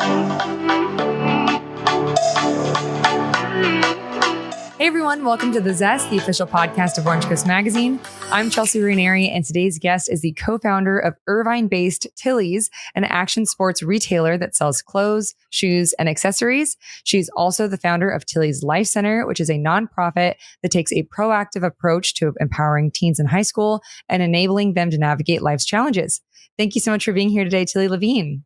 Hey everyone, welcome to The Zest, the official podcast of Orange Coast Magazine. I'm Chelsea Ranieri, and today's guest is the co-founder of Irvine-based Tillys, an action sports retailer that sells clothes, shoes, and accessories. She's also the founder of Tillys Life Center, which is a nonprofit that takes a proactive approach to empowering teens in high school and enabling them to navigate life's challenges. Thank you so much for being here today, Tilly Levine.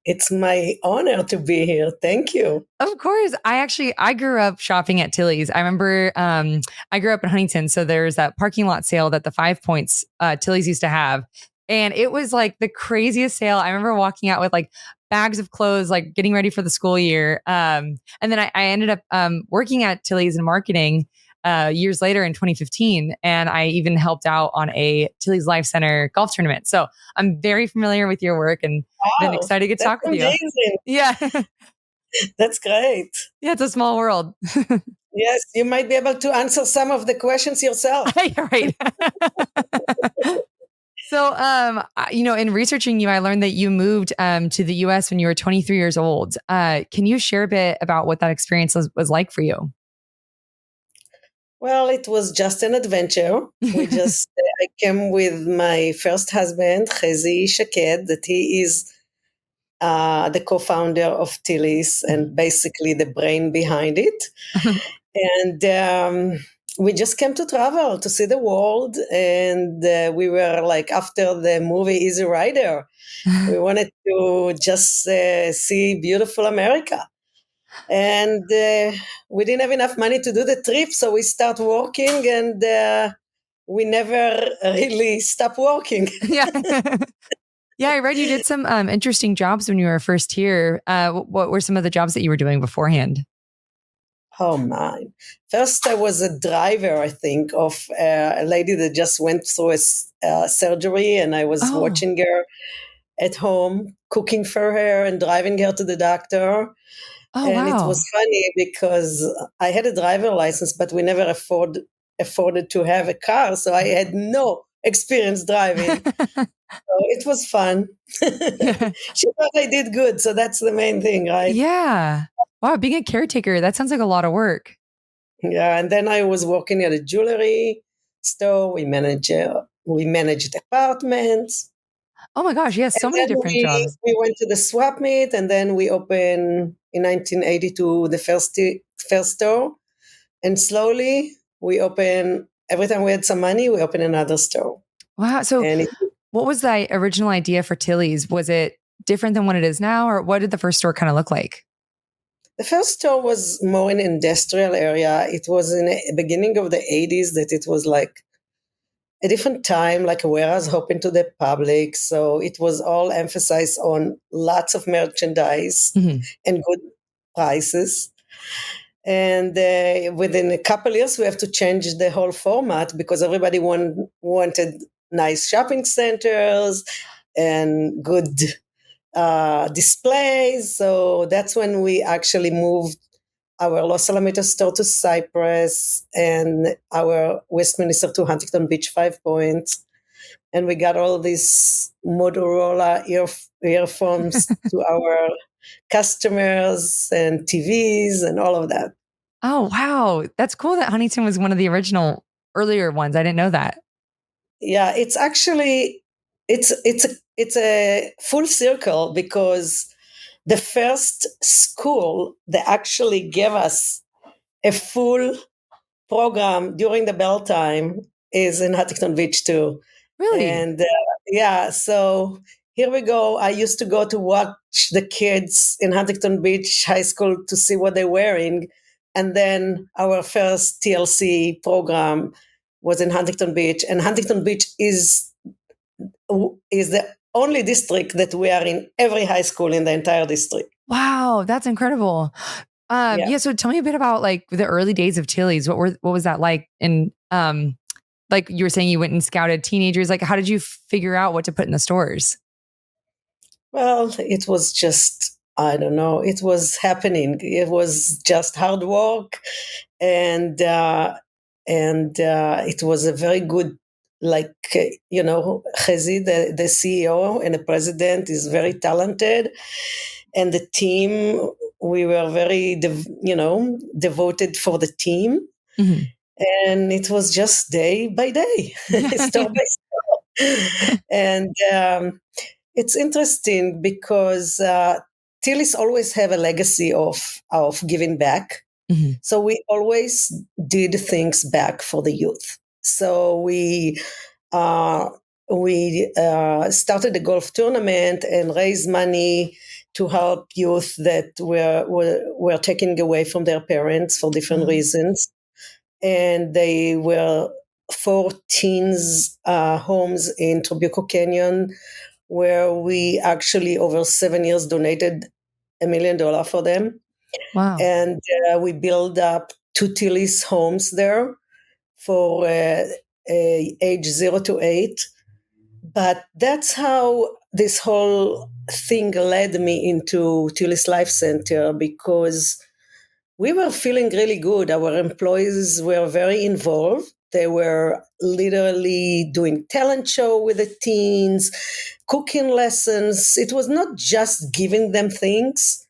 It's my honor to be here. Thank you. Of course. I grew up shopping at Tillys. I remember I grew up in Huntington. So there's that parking lot sale that the 5 Points Tillys used to have. And it was like the craziest sale. I remember walking out with like bags of clothes, like getting ready for the school year. And then I ended up working at Tillys in marketing years later in 2015. And I even helped out on a Tillys Life Center golf tournament. So I'm very familiar with your work and been excited to get to talk with you. Yeah. That's great. Yeah, it's a small world. Yes, you might be able to answer some of the questions yourself. Right. So, in researching you, I learned that you moved to the US when you were 23 years old. Can you share a bit about what that experience was like for you? Well, it was just an adventure. I came with my first husband, Chezi Shaked, that he is the co-founder of Tillys and basically the brain behind it. And we just came to travel, to see the world. And we were like, after the movie Easy Rider, we wanted to just see beautiful America. And we didn't have enough money to do the trip, so we start working, and we never really stopped working. Yeah. Yeah, I read you did some interesting jobs when you were first here. What were some of the jobs that you were doing beforehand? Oh, my. First, I was a driver, I think, of a lady that just went through a surgery, and I was watching her at home, cooking for her and driving her to the doctor. Oh, and wow. It was funny because I had a driver license, but we never afforded to have a car, so I had no experience driving. So it was fun. She thought I did good, so that's the main thing, right? Yeah. Wow, being a caretaker, that sounds like a lot of work. Yeah, and then I was working at a jewelry store. We managed apartments. Oh my gosh, yes, so many different jobs. We went to the swap meet, and then we opened in 1982 the first store. And slowly we open, every time we had some money, we open another store. Wow. So what was the original idea for Tillys? Was it different than what it is now? Or what did the first store kind of look like? The first store was more in an industrial area. It was in the beginning of the 80s that it was like a different time, like a warehouse open to the public. So it was all emphasized on lots of merchandise and good prices. And within a couple years, we have to change the whole format because everybody wanted nice shopping centers and good displays. So that's when we actually moved our Los Alamitos store to Cypress and our Westminster to Huntington Beach 5 Points. And we got all these Motorola earphones to our customers and TVs and all of that. Oh, wow. That's cool that Huntington was one of the original earlier ones. I didn't know that. Yeah, it's actually, it's a full circle because the first school that actually gave us a full program during the bell time is in Huntington Beach too. Really? And yeah, so here we go. I used to go to watch the kids in Huntington Beach High School to see what they're wearing. And then our first TLC program was in Huntington Beach. And Huntington Beach is the only district that we are in every high school in the entire district. Wow, that's incredible. Yeah. So tell me a bit about like the early days of Tillys. What was that like? And like you were saying, you went and scouted teenagers. Like, how did you figure out what to put in the stores? Well, it was just, I don't know, it was happening. It was just hard work, and it was a very good like Chezi, the CEO and the president, is very talented, and the team, we were very devoted for the team, and it was just day by day, step by step. And it's interesting because Tillys always have a legacy of giving back. So we always did things back for the youth. So we started a golf tournament and raised money to help youth that were taken away from their parents for different reasons. And they were 4 teens homes in Trabuco Canyon, where we actually over 7 years donated $1 million for them. Wow. And we built up 2 Tillys homes there for age 0 to 8. But that's how this whole thing led me into Tillys Life Center, because we were feeling really good. Our employees were very involved. They were literally doing talent show with the teens, cooking lessons. It was not just giving them things,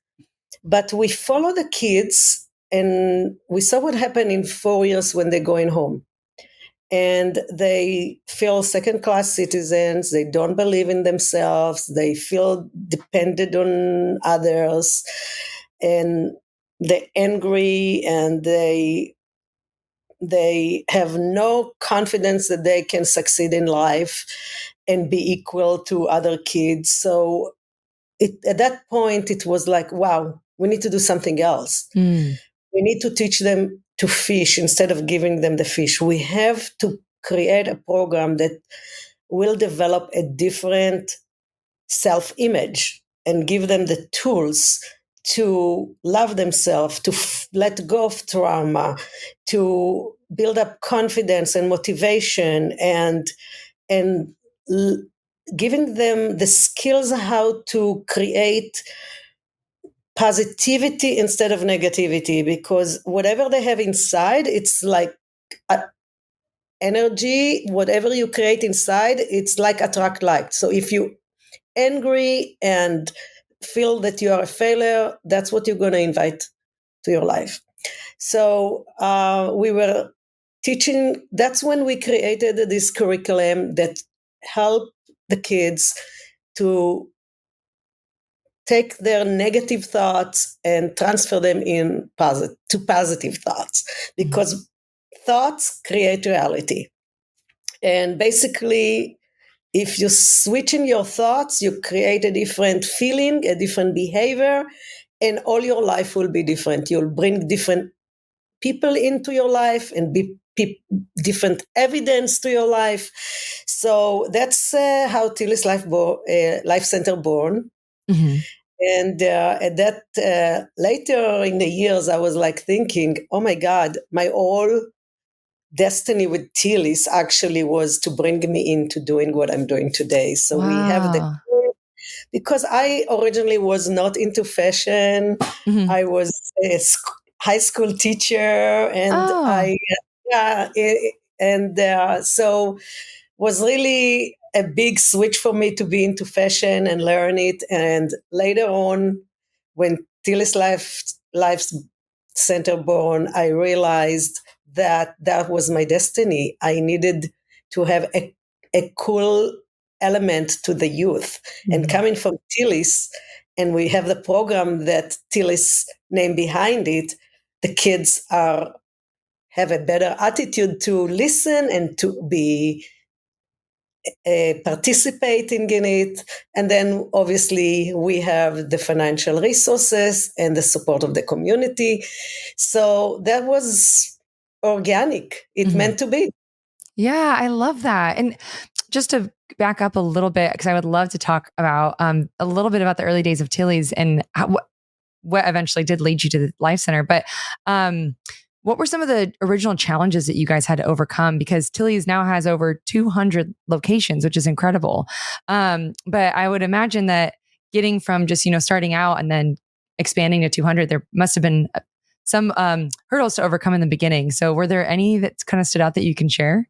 but we follow the kids, and we saw what happened in 4 years when they're going home. And they feel second-class citizens. They don't believe in themselves. They feel dependent on others, and they're angry, and they have no confidence that they can succeed in life and be equal to other kids. So at that point, it was like, wow, we need to do something else. We need to teach them to fish instead of giving them the fish. We have to create a program that will develop a different self-image and give them the tools to love themselves, to let go of trauma, to build up confidence and motivation, and giving them the skills how to create positivity instead of negativity, because whatever they have inside, it's like energy. Whatever you create inside, it's like attract like. So if you angry and feel that you are a failure, that's what you're going to invite to your life. So we were teaching. That's when we created this curriculum that helped the kids to take their negative thoughts and transfer them to positive thoughts, because thoughts create reality. And basically, if you switch in your thoughts, you create a different feeling, a different behavior, and all your life will be different. You'll bring different people into your life and different evidence to your life. So that's how Tillys Life Center born. And at that later in the years, I was like thinking, oh my God, my whole destiny with Tillys actually was to bring me into doing what I'm doing today. So we have the, because I originally was not into fashion. I was a high school teacher, and so was really a big switch for me to be into fashion and learn it. And later on, when Tillys Life Center born, I realized that was my destiny. I needed to have a cool element to the youth. And coming from Tillys, and we have the program that Tillys name behind it, the kids have a better attitude to listen and to be participating in it. And then obviously we have the financial resources and the support of the community. So that was organic. It meant to be. Yeah, I love that. And just to back up a little bit, because I would love to talk about a little bit about the early days of Tillys and what eventually did lead you to the Life Center. But what were some of the original challenges that you guys had to overcome? Because Tillys now has over 200 locations, which is incredible. But I would imagine that getting from just, starting out and then expanding to 200, there must have been some hurdles to overcome in the beginning. So were there any that kind of stood out that you can share?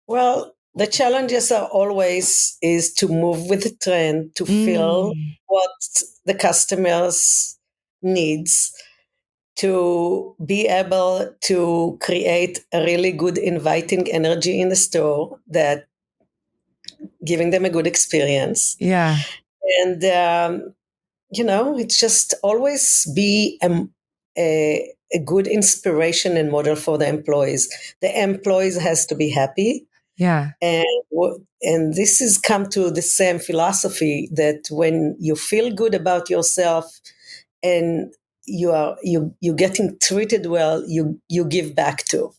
Well, the challenges are always is to move with the trend, to fill Mm, what the customers needs, to be able to create a really good inviting energy in the store that giving them a good experience. yeah. And it's just always be a good inspiration and model for the employees. The employees has to be happy, Yeah. and and this is come to the same philosophy that when you feel good about yourself and you getting treated well, you give back too.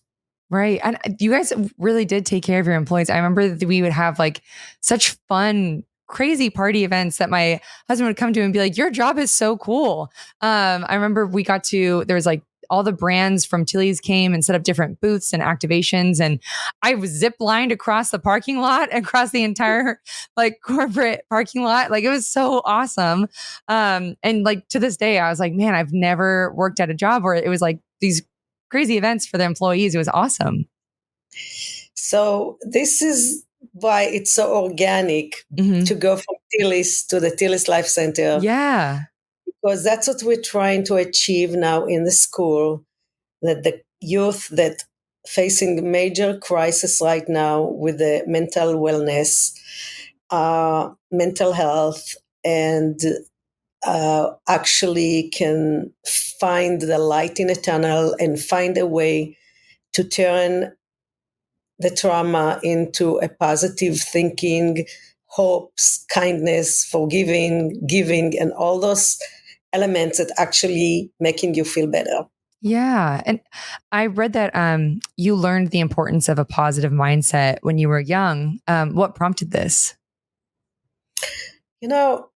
Right. And you guys really did take care of your employees. I remember that we would have like such fun, crazy party events that my husband would come to and be like, your job is so cool. I remember there was like all the brands from Tilly's came and set up different booths and activations. And I was zip lined across the parking lot, across the entire like corporate parking lot. Like it was so awesome. And like to this day, I was like, man, I've never worked at a job where it was like these crazy events for the employees. It was awesome. So this is why it's so organic Hmm. to go from Tillis to the Tillis Life Center, Yeah. because that's what we're trying to achieve now in the school, that the youth that facing major crisis right now with the mental wellness, mental health, and actually can find the light in a tunnel and find a way to turn the trauma into a positive thinking, hopes, kindness, forgiving, giving, and all those elements that actually making you feel better. Yeah. And I read that you learned the importance of a positive mindset when you were young. What prompted this? You know,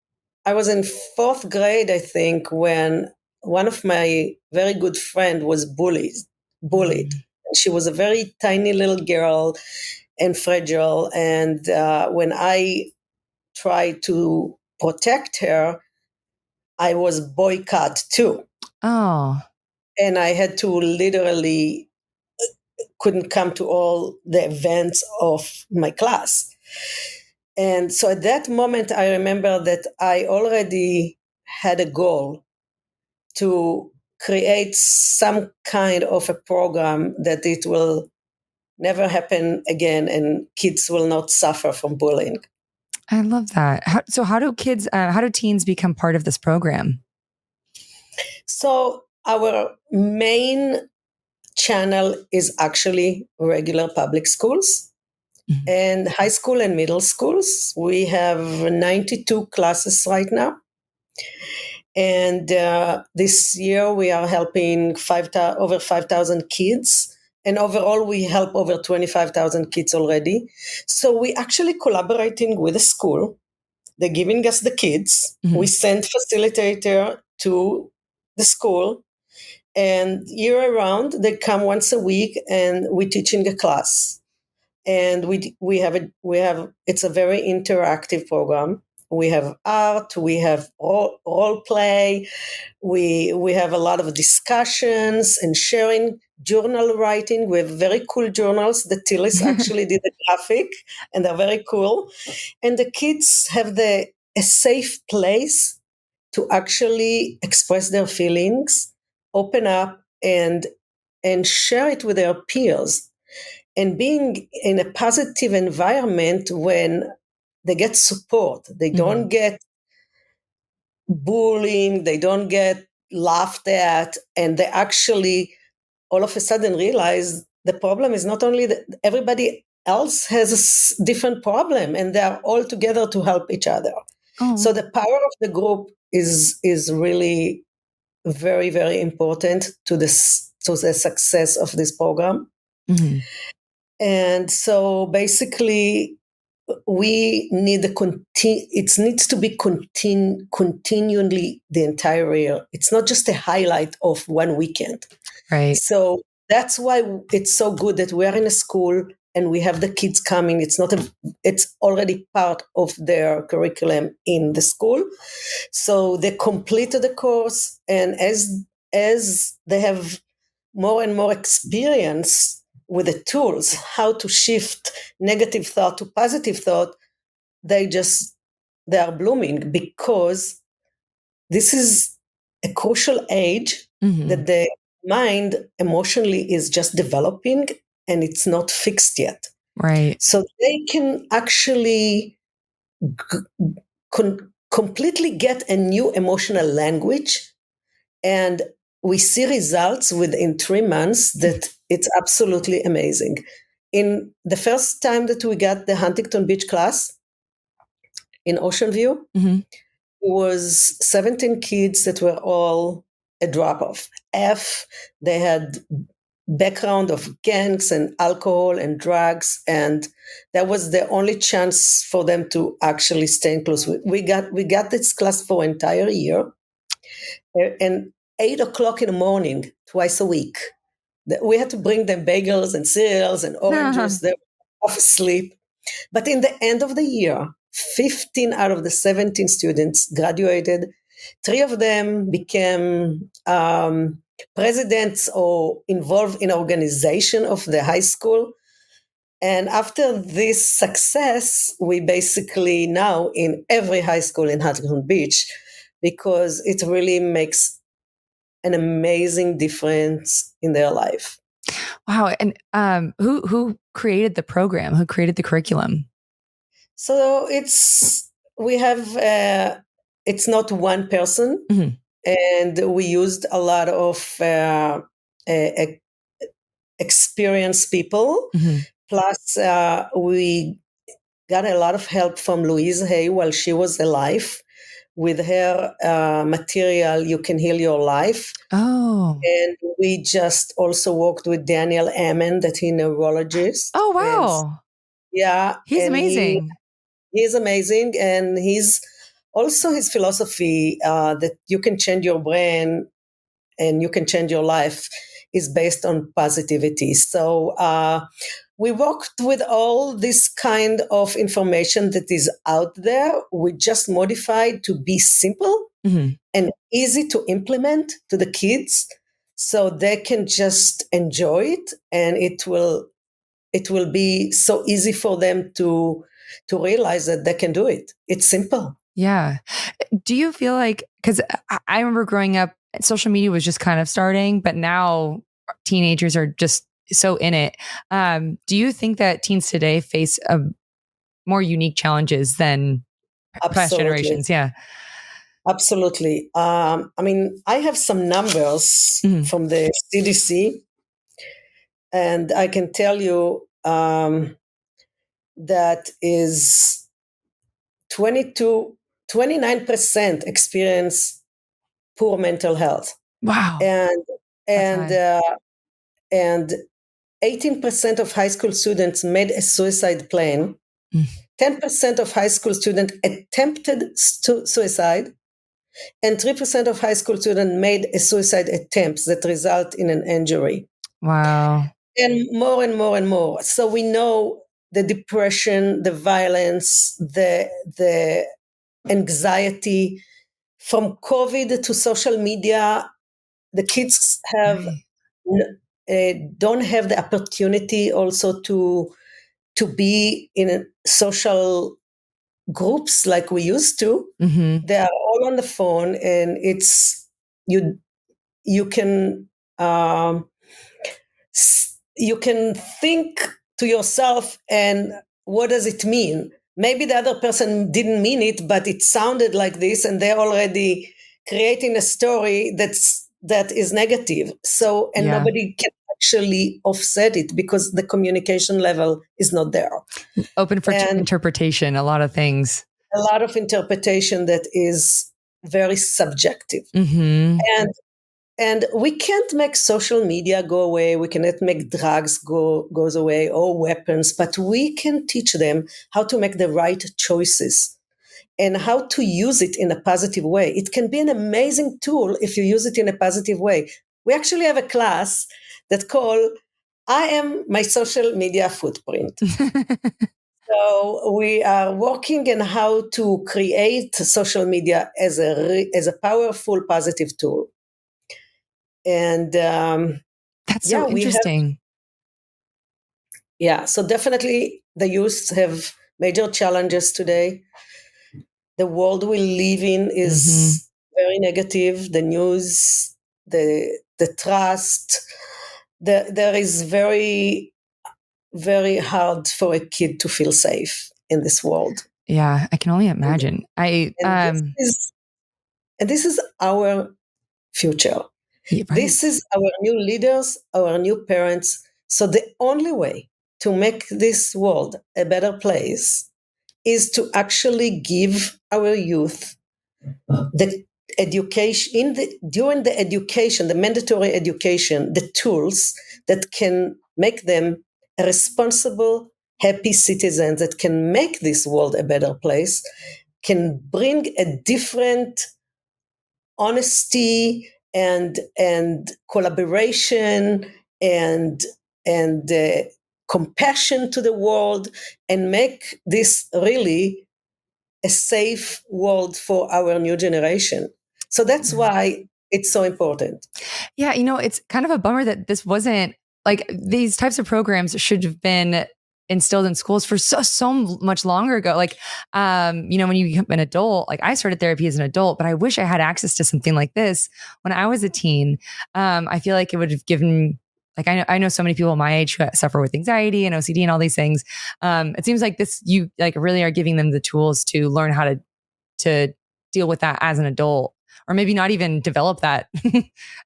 I was in fourth grade, I think, when one of my very good friend was bullied. Mm. She was a very tiny little girl and fragile. And when I tried to protect her, I was boycotted too. Oh, And I had to literally couldn't come to all the events of my class. And so at that moment, I remember that I already had a goal to create some kind of a program that it will never happen again and kids will not suffer from bullying. I love that. So how do teens become part of this program? So our main channel is actually regular public schools Mhm. and high school and middle schools. We have 92 classes right now. And this year we are helping over 5,000 kids. And overall, we help over 25,000 kids already. So we actually collaborating with the school. They're giving us the kids. We Mhm. send facilitator to the school. And year round, they come once a week and we teaching a class. And we have it's a very interactive program. We have art, we have role play, we have a lot of discussions and sharing, journal writing. We have very cool journals. The Tillis actually did a graphic, and they're very cool. And the kids have a safe place to actually express their feelings, open up, and share it with their peers. And being in a positive environment when they get support, they don't Mhm. get bullying, they don't get laughed at, and they actually all of a sudden realize the problem is not only that everybody else has a different problem and they are all together to help each other. Oh. So the power of the group is really very, very important to the success of this program. Mhm. And so basically we need it needs to be continually the entire year. It's not just a highlight of one weekend. Right. So that's why it's so good that we are in a school and we have the kids coming. It's already part of their curriculum in the school. So they completed the course, and as they have more and more experience with the tools, how to shift negative thought to positive thought, they are blooming, because this is a crucial age that the mind emotionally is just developing and it's not fixed yet. Right. So they can actually completely get a new emotional language, and we see results within 3 months that it's absolutely amazing. In the first time that we got the Huntington Beach class in Ocean View, it was 17 kids that were all a drop off. They had background of gangs and alcohol and drugs, and that was the only chance for them to actually stay close. We got this class for an entire year, and 8 o'clock in the morning, twice a week, we had to bring them bagels and cereals and oranges. They were off asleep. But in the end of the year, 15 out of the 17 students graduated. 3 of them became presidents or involved in organization of the high school. And after this success, we basically now in every high school in Huntington Beach, because it really makes an amazing difference in their life. Wow. And who created the program? Who created the curriculum? So it's not one person, and we used a lot of experienced people. Plus, we got a lot of help from Louise Hay while she was alive with her material, You Can Heal Your Life. Oh. And we just also worked with Daniel Ammon, that he's a neurologist. Oh, wow. And, yeah. He's amazing. He's amazing. And he's also his philosophy that you can change your brain and you can change your life is based on positivity. So we worked with all this kind of information that is out there. We just modified to be simple and easy to implement to the kids, so they can just enjoy it, and it will be so easy for them to realize that they can do it. It's simple. Yeah. Do you feel like, because I remember growing up, social media was just kind of starting, but now teenagers are just so in it. Do you think that teens today face more unique challenges than past generations? Yeah. Absolutely. I mean, I have some numbers from the CDC, and I can tell you that is 29% experience poor mental health. Wow. And 18% of high school students made a suicide plan. 10% of high school students attempted suicide, and 3% of high school students made a suicide attempts that result in an injury. Wow. And more and more and more. So we know the depression, the violence, the anxiety from COVID to social media. The kids don't have the opportunity also to be in social groups like we used to. They are all on the phone, and it's you can think to yourself, and what does it mean? Maybe the other person didn't mean it, but it sounded like this, and they're already creating a story that is negative. So, and nobody can actually offset it because the communication level is not there. Open for interpretation, a lot of things. A lot of interpretation that is very subjective. And we can't make social media go away. We cannot make drugs goes away, or weapons, but we can teach them how to make the right choices and how to use it in a positive way. It can be an amazing tool if you use it in a positive way. We actually have a class that called I Am My Social Media Footprint. So we are working on how to create social media as a powerful, positive tool. And that's so interesting. Yeah, so definitely the youth have major challenges today. The world we live in is very negative. The news, the trust, there is very hard for a kid to feel safe in this world. Yeah, I can only And, imagine. and this is our future. Yeah, right. This is our new leaders, our new parents. So the only way to make this world a better place is to actually give our youth the education during the education, the mandatory education, the tools that can make them a responsible, happy citizens that can make this world a better place, can bring a different honesty and collaboration and compassion to the world, and make this really a safe world for our new generation. So that's why it's so important. Yeah, it's kind of a bummer that this wasn't like these types of programs should have been instilled in schools for so much longer ago. Like, when you become an adult, like I started therapy as an adult, but I wish I had access to something like this when I was a teen. I feel like it would have given. Like I know so many people my age who suffer with anxiety and OCD and all these things. It seems like you like really are giving them the tools to learn how to deal with that as an adult, or maybe not even develop that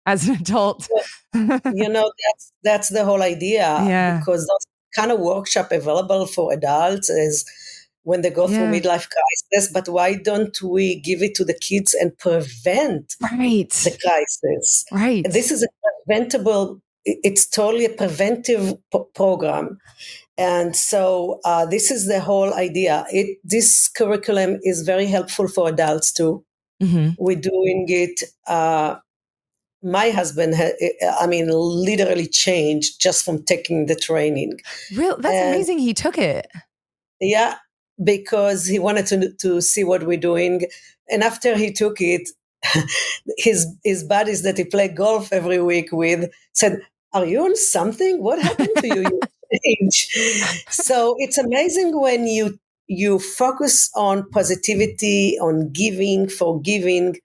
as an adult. That's the whole idea, Yeah. because those kind of workshop available for adults is when they go through Yeah. midlife crisis. But why don't we give it to the kids and prevent Right. the crisis? Right. This is a preventable. It's totally a preventive program. And so this is the whole idea. This curriculum is very helpful for adults too. Mm-hmm. We're doing it. My husband, literally changed just from taking the training. Real. That's And amazing. He took it. yeah, because he wanted to see what we're doing. And after he took it, his buddies that he played golf every week with said, "Are you on something? What happened to you? You change." So it's amazing when you focus on positivity, on giving, forgiving,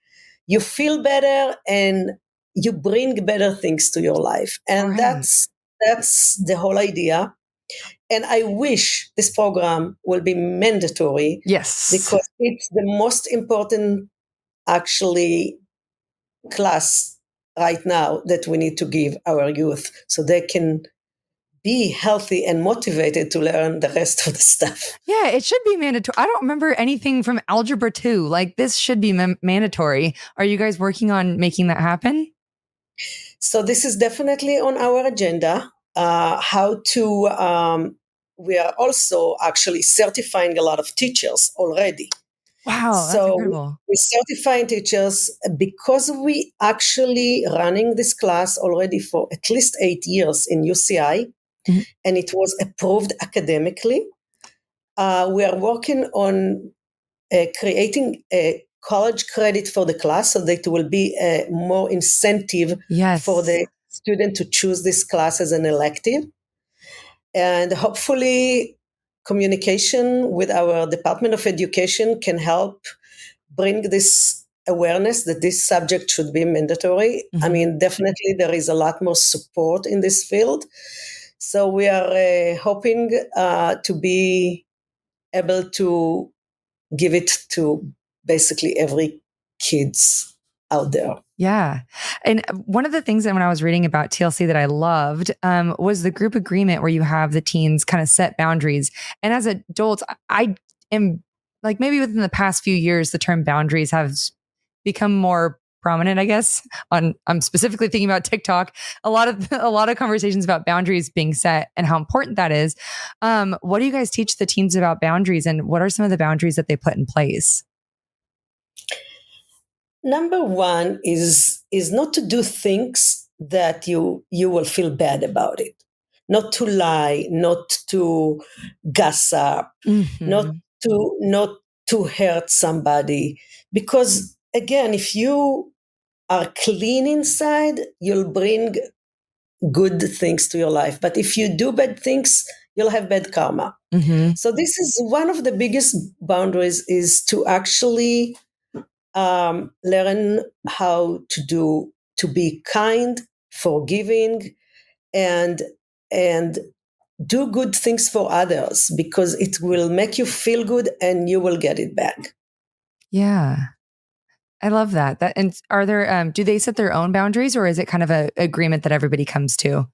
you feel better and you bring better things to your life. And Right. that's the whole idea. And I wish this program will be mandatory, Yes. because it's the most important, actually, class right now that we need to give our youth so they can be healthy and motivated to learn the rest of the stuff. Yeah, it should be mandatory. I don't remember anything from Algebra 2. Like, this should be mandatory. Are you guys working on making that happen? So this is definitely on our agenda. We are also actually certifying a lot of teachers already. Wow, that's So incredible. we certifying teachers because we actually running this class already for at least 8 years in UCI, Mhm. and it was approved academically. We are working on creating a college credit for the class, so that it will be a more incentive for Yes. the student to choose this class as an elective. And hopefully communication with our Department of Education can help bring this awareness that this subject should be mandatory. I Mhm. mean, definitely there is a lot more support in this field. So we are hoping to be able to give it to basically every kids out there. Yeah. And one of the things that when I was reading about TLC that I loved was the group agreement where you have the teens kind of set boundaries. And as adults, I am like maybe within the past few years, the term boundaries have become more prominent, I guess. I'm specifically thinking about TikTok. A lot of conversations about boundaries being set and how important that is. What do you guys teach the teens about boundaries, and what are some of the boundaries that they put in place? Number one is not to do things that you will feel bad about it. Not to lie, not to gossip, not Hmm. to hurt somebody. Because again, if you are clean inside, you'll bring good things to your life. But if you do bad things, you'll have bad karma. Mm-hmm. So this is one of the biggest boundaries, is to actually learn how to be kind, forgiving, and and do good things for others, because it will make you feel good and you will get it back. Yeah. I love that. That and are there do they set their own boundaries, or is it kind of a agreement that everybody comes to?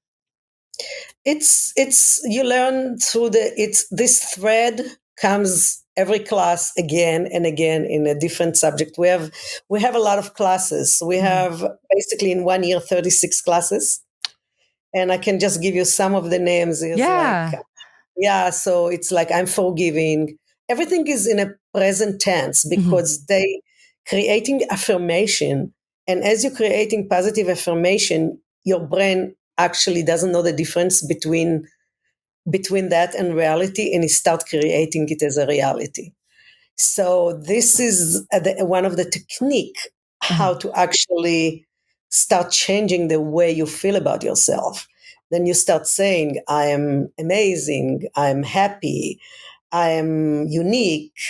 It's you learn through it's this thread comes every class again and again in a different subject. We have a lot of classes. We have basically in 1 year 36 classes, and I can just give you some of the names. Is like, Yeah. yeah, so it's like I'm forgiving. Everything is in a present tense, Mm-hmm. because they creating affirmation, and as you're creating positive affirmation, your brain actually doesn't know the difference between that and reality, and it start creating it as a reality. So this is one of the technique Uh-huh. how to actually start changing the way you feel about yourself. Then you start saying, I am amazing, I'm happy, I am unique,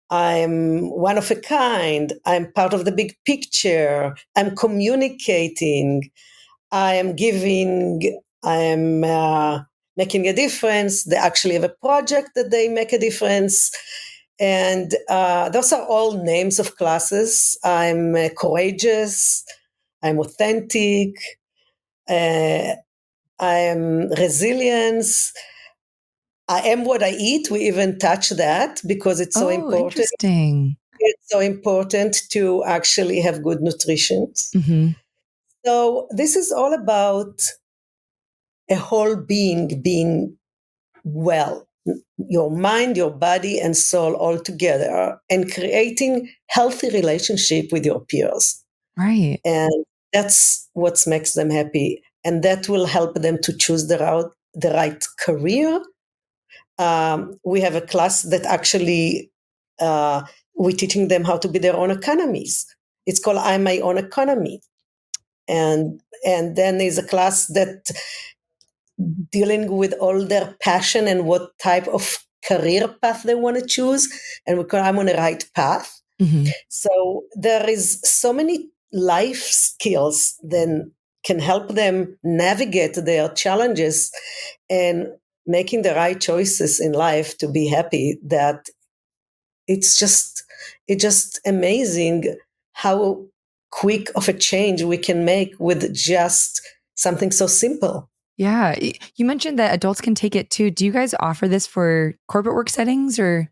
I'm one of a kind, I'm part of the big picture, I'm communicating, I am giving, I am making a difference. They actually have a project that they make a difference. And those are all names of classes. I'm courageous, I'm authentic, uh, I am resilience. I am what I eat. We even touch that because it's so Oh, important. interesting. It's so important to actually have good nutrition. Mm-hmm. So this is all about a whole being well, your mind, your body, and soul all together, and creating healthy relationship with your peers. Right. And that's what makes them happy. And that will help them to choose the right career. We have a class that actually we're teaching them how to be their own economies. It's called I'm My Own Economy. And then there's a class that dealing with all their passion and what type of career path they want to choose, and we call I'm on the right path. Mm-hmm. So there is so many life skills that can help them navigate their challenges and making the right choices in life to be happy, that it's just amazing how quick of a change we can make with just something so simple. Yeah. You mentioned that adults can take it too. Do you guys offer this for corporate work settings or?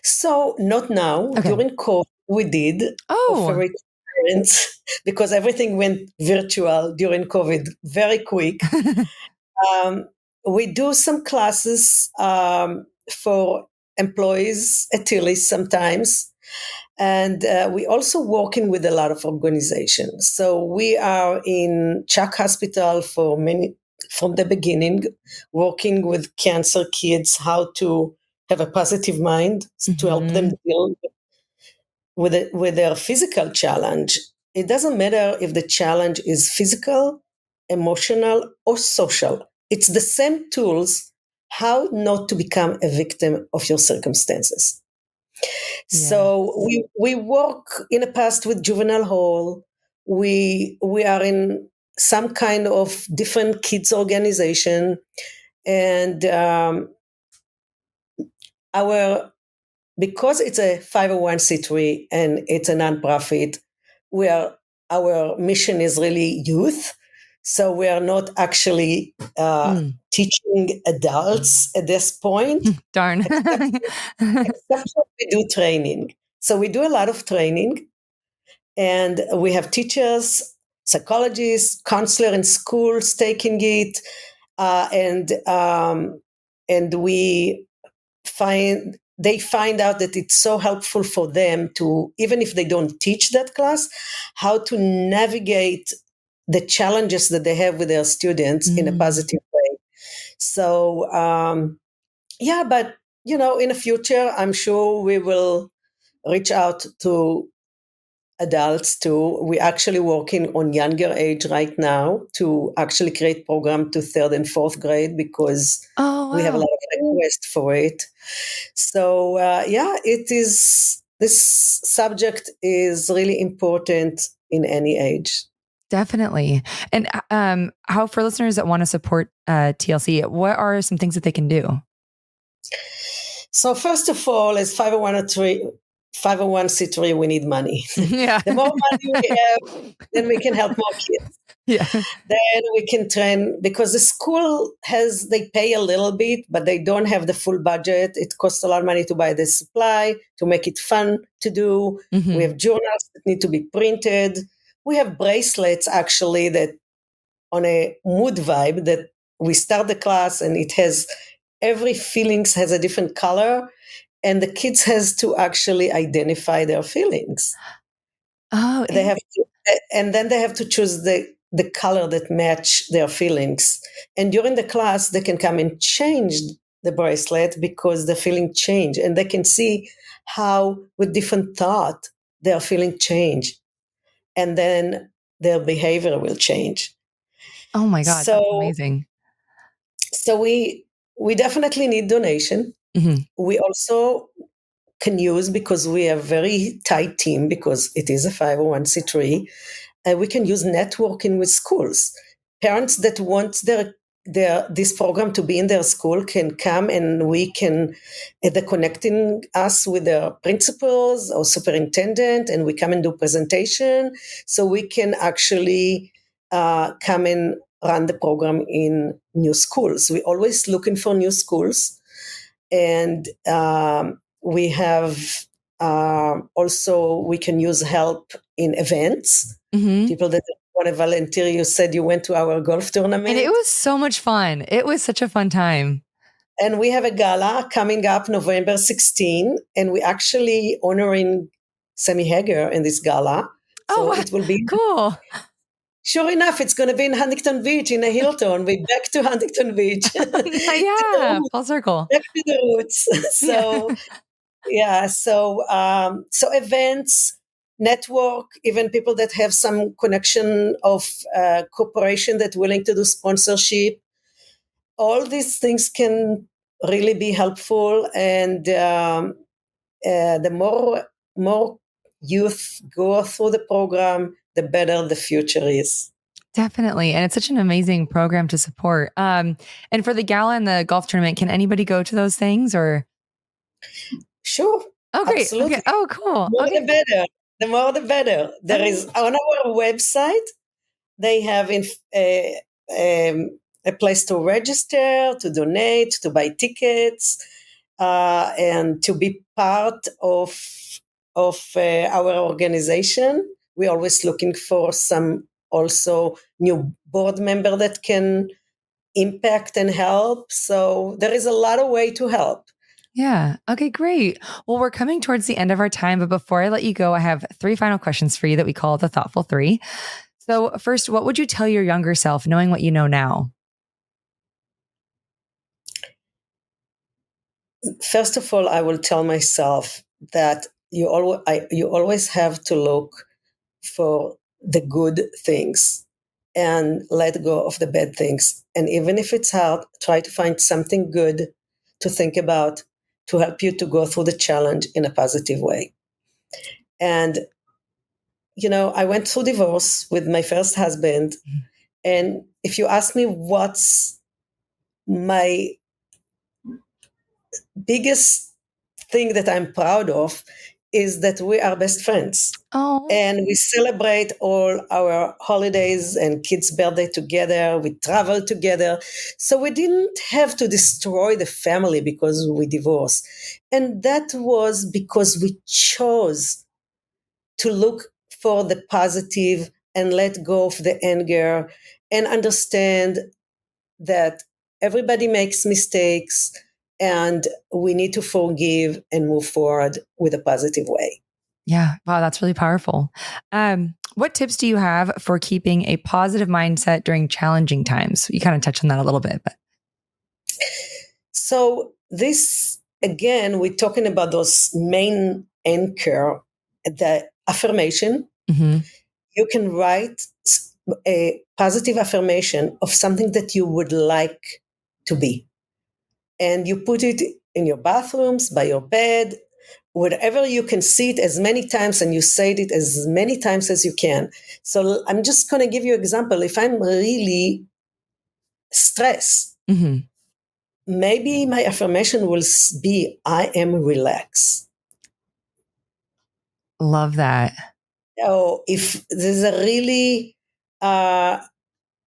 So not now. Okay. During COVID, we did Oh. offer it to parents because everything went virtual during COVID very quick. Um, we do some classes for employees at Tillys sometimes, and we also working with a lot of organizations. So we are in Chuck Hospital from the beginning, working with cancer kids how to have a positive mind to help them Mm-hmm. deal with their physical challenge. It doesn't matter if the challenge is physical, emotional, or social. It's the same tools how not to become a victim of your circumstances. So Yes. we work in the past with juvenile hall. We are in some kind of different kids organization, and our because it's a 501c3 and it's a nonprofit, we are our mission is really youth. So we are not actually Mm. teaching adults at this point, Darn. except, except that we do training. So we do a lot of training, and we have teachers, psychologists, counselor in schools taking it, uh, and um, and we they find out that it's so helpful for them to, even if they don't teach that class, how to navigate the challenges that they have with their students in a Mm. positive way. So yeah, but in the future, I'm sure we will reach out to adults too. We're actually working on younger age right now to actually create program to third and fourth grade because Oh, we have a wow. lot of requests for it. So yeah, it is. This subject is really important in any age. Definitely. And how for listeners that want to support TLC, what are some things that they can do? So first of all, as 501c3, we need money. Yeah. The more money we have, then we can help more kids. Yeah. Then we can train because the school they pay a little bit, but they don't have the full budget. It costs a lot of money to buy the supply, to make it fun to do. We Hmm. have journals that need to be printed. We have bracelets actually that on a mood vibe that we start the class and it has every feelings has a different color and the kids has to actually identify their feelings. Oh, They have to, and then they have to choose the color that match their feelings. And during the class, they can come and change the bracelet because the feeling change, and they can see how with different thought their feeling change, and then their behavior will change. oh my God, that's So, amazing. so we definitely need donation. Hmm. We also can use because we are a very tight team because it is a 501c3. We can use networking with schools. Parents that want this program to be in their school can come and we can either connecting us with their principals or superintendent and we come and do presentation so we can actually come and run the program in new schools. We're always looking for new schools and we have also we can use help in events. Hmm. People that want to volunteer. You said you went to our golf And it tournament, was so much fun. It was such a fun time. and we have a gala coming up November 16, and we're actually honoring Sammy Hager in this gala. Oh, So what? it will be. Cool. Sure enough, it's going to be in Huntington Beach in a Hilton. We're back to Huntington Beach, to the Yeah, roots, full circle. back to the roots. Yeah. So yeah, so events, network, even people that have some connection of corporation that willing to do sponsorship. All these things can really be helpful, and the more youth go through the program, the better the future is. Definitely. And it's such an amazing program to support. And for the gala and the golf tournament, can anybody go to those things or? Sure, Oh, great. Okay. absolutely. Oh, cool. More Okay. the better. The more the better. There Okay. is on our website. They have a place to register, to donate, to buy tickets, and to be part of our organization. We're always looking for some also new board member that can impact and help. So there is a lot of way to help. Yeah. Okay, great. Well, we're coming towards the end of our time, but before I let you go, I have three final questions for you that we call the thoughtful three. So, first, what would you tell your younger self knowing what you know now? First of all, I will tell myself that you always have to look for the good things and let go of the bad things. And even if it's hard, try to find something good to think about to help you to go through the challenge in a positive way. And, I went through divorce with my first husband. And if you ask me what's my biggest thing that I'm proud of, is that we are best friends. Oh, And we celebrate all our holidays and kids' birthday together. We travel together. So we didn't have to destroy the family because we divorced. And that was because we chose to look for the positive and let go of the anger and understand that everybody makes mistakes and we need to forgive and move forward with a positive way. yeah. Wow, that's really powerful. What tips do you have for keeping a positive mindset during challenging times? You kind of touched on that a little bit, but So this again, we're talking about those main anchor, the affirmation. Mhm. You can write a positive affirmation of something that you would like to be. And you put it in your bathrooms, by your bed, wherever you can see it as many times, and you say it as many times as you can. So I'm just going to give you an example. If I'm really stressed, Mhm. maybe my affirmation will be, I am relaxed. Love that. So if there's a really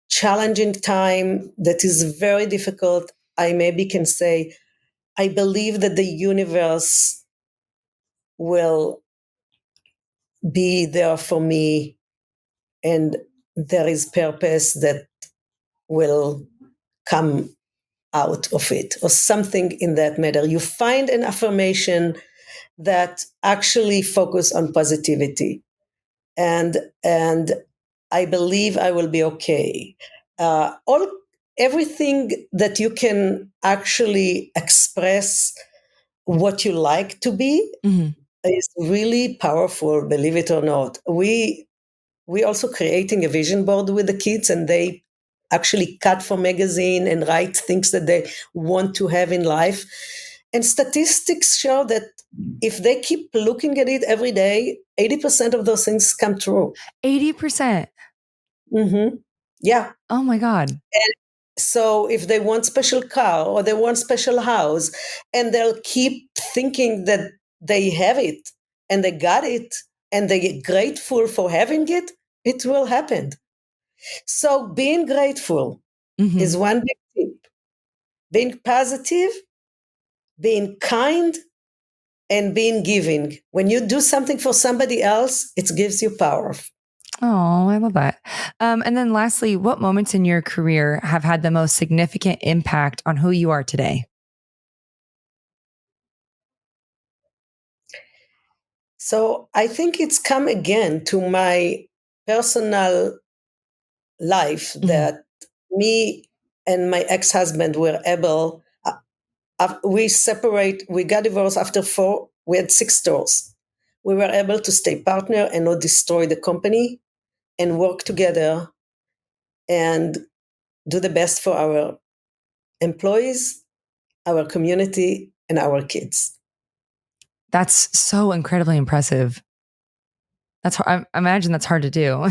challenging time that is very difficult, I maybe can say, I believe that the universe will be there for me, and there is purpose that will come out of it, or something in that matter. You find an affirmation that actually focus on positivity, and I believe I will be okay. All everything that you can actually express what you like to be Mhm. is really powerful. Believe it or not, we also creating a vision board with the kids, and they actually cut for magazine and write things that they want to have in life. And statistics show that if they keep looking at it every day, 80% of those things come true. 80%. Mm-hmm. Yeah. Oh my God. So if they want special car or they want special house, and they'll keep thinking that they have it and they got it and they're grateful for having it, it will happen. So being grateful is Mhm. one big tip. Being positive, being kind, and being giving. When you do something for somebody else, it gives you power. Oh, I love that. And then lastly, what moments in your career have had the most significant impact on who you are today? So I think it's come again to my personal life Mhm. that me and my ex-husband were able, we got divorced after we had 6 stores. We were able to stay partner and not destroy the company, and work together and do the best for our employees, our community, and our kids. That's so incredibly impressive. That's hard. I imagine that's hard to do.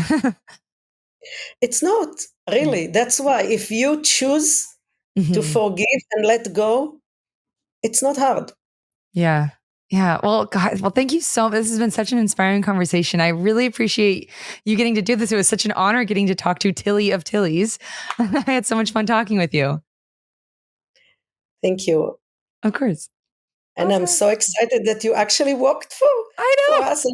It's not really. That's why if you choose to Mhm. forgive and let go, it's not hard. Yeah. Yeah. Well, guys, well, thank you so much. This has been such an inspiring conversation. I really appreciate you getting to do this. It was such an honor getting to talk to Tilly of Tillys. I had so much fun talking with you. Thank you. Of course. And I'm Awesome. so excited that you actually walked I for know. us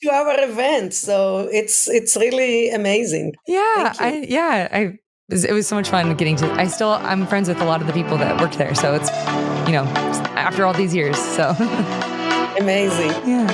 to our event. So it's really amazing. Yeah. Thank you. It was so much fun getting to, I'm friends with a lot of the people that work there. So it's, after all these years. So Amazing. yeah.